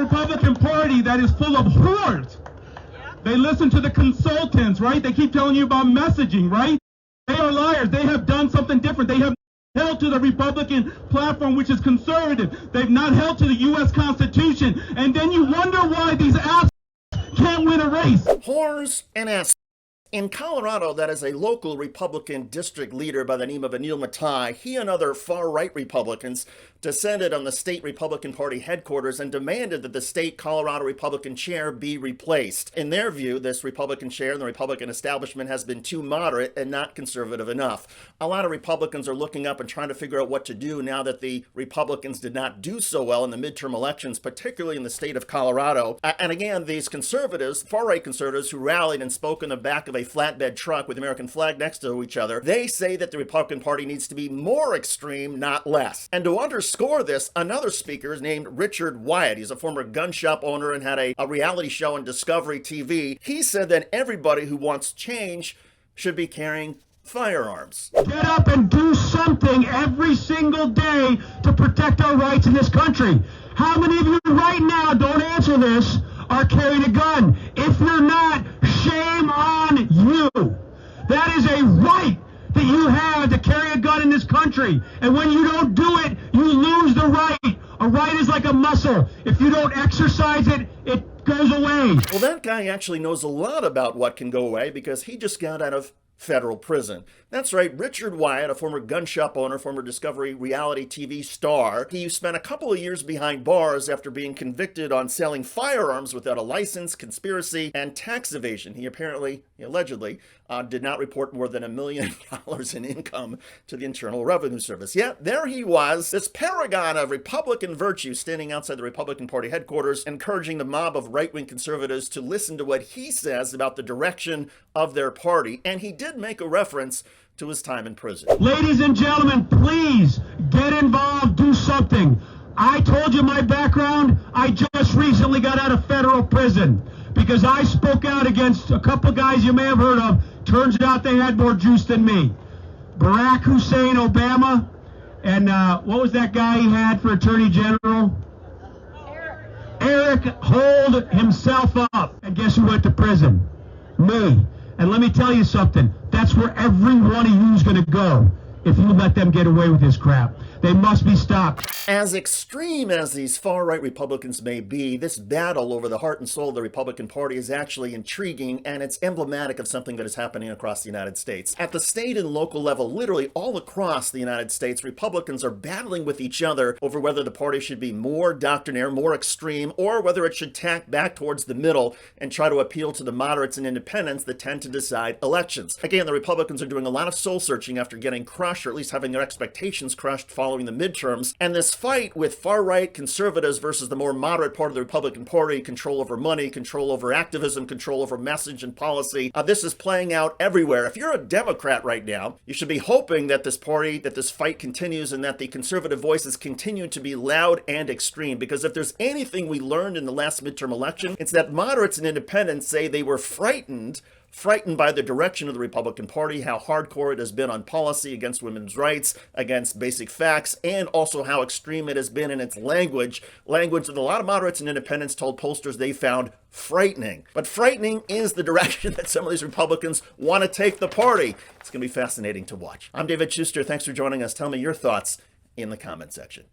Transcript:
Republican Party that is full of whores. They listen to the consultants, right? They keep telling you about messaging, right? They are liars. They have done something different. They have held to the Republican platform, which is conservative. They've not held to the U.S. Constitution. And then you wonder why these assholes can't win a race. Whores and ass. In Colorado, that is a local Republican district leader by the name of Anil Matai. He and other far-right Republicans descended on the state Republican Party headquarters and demanded that the state Colorado Republican chair be replaced. In their view, this Republican chair and the Republican establishment has been too moderate and not conservative enough. A lot of Republicans are looking up and trying to figure out what to do now that the Republicans did not do so well in the midterm elections, particularly in the state of Colorado. And again, these conservatives, far-right conservatives who rallied and spoke in the back of a flatbed truck with the American flag next to each other, they say that the Republican Party needs to be more extreme, not less. And to underscore this, another speaker is named Richard Wyatt. He's a former gun shop owner and had a reality show on Discovery TV. He said that everybody who wants change should be carrying firearms. Get up and do something every single day to protect our rights in this country. How many of you right now, don't answer this, are carrying a gun? If you're not, shame on you. That is a right that you have to carry a gun in this country. And when you don't do it, you lose the right. A right is like a muscle. If you don't exercise it, it goes away. Well, that guy actually knows a lot about what can go away because he just got out of federal prison. That's right, Richard Wyatt, a former gun shop owner, former Discovery reality TV star. He spent a couple of years behind bars after being convicted on selling firearms without a license, conspiracy, and tax evasion. He allegedly, did not report more than $1 million in income to the Internal Revenue Service. Yet, there he was, this paragon of Republican virtue, standing outside the Republican Party headquarters, encouraging the mob of right-wing conservatives to listen to what he says about the direction of their party. And he did make a reference to his time in prison. Ladies and gentlemen, please get involved, do something. I told you my background. I just recently got out of federal prison because I spoke out against a couple guys you may have heard of. Turns out they had more juice than me. Barack Hussein Obama, and what was that guy he had for Attorney General? Eric holed himself up. And guess who went to prison? Me. And let me tell you something. That's where every one of you is going to go if you let them get away with this crap. They must be stopped. As extreme as these far-right Republicans may be, this battle over the heart and soul of the Republican Party is actually intriguing, and it's emblematic of something that is happening across the United States. At the state and local level, literally all across the United States, Republicans are battling with each other over whether the party should be more doctrinaire, more extreme, or whether it should tack back towards the middle and try to appeal to the moderates and independents that tend to decide elections. Again, the Republicans are doing a lot of soul-searching after getting crushed, or at least having their expectations crushed following the midterms, and this fight with far-right conservatives versus the more moderate part of the Republican Party, control over money, control over activism, control over message and policy, this is playing out everywhere. If you're a Democrat right now, you should be hoping that this fight continues and that the conservative voices continue to be loud and extreme, because if there's anything we learned in the last midterm election, it's that moderates and independents say they were frightened by the direction of the Republican Party, how hardcore it has been on policy against women's rights, against basic facts, and also how extreme it has been in its language that a lot of moderates and independents told pollsters they found frightening. But frightening is the direction that some of these Republicans want to take the party. It's going to be fascinating to watch. I'm David Shuster. Thanks for joining us. Tell me your thoughts in the comment section.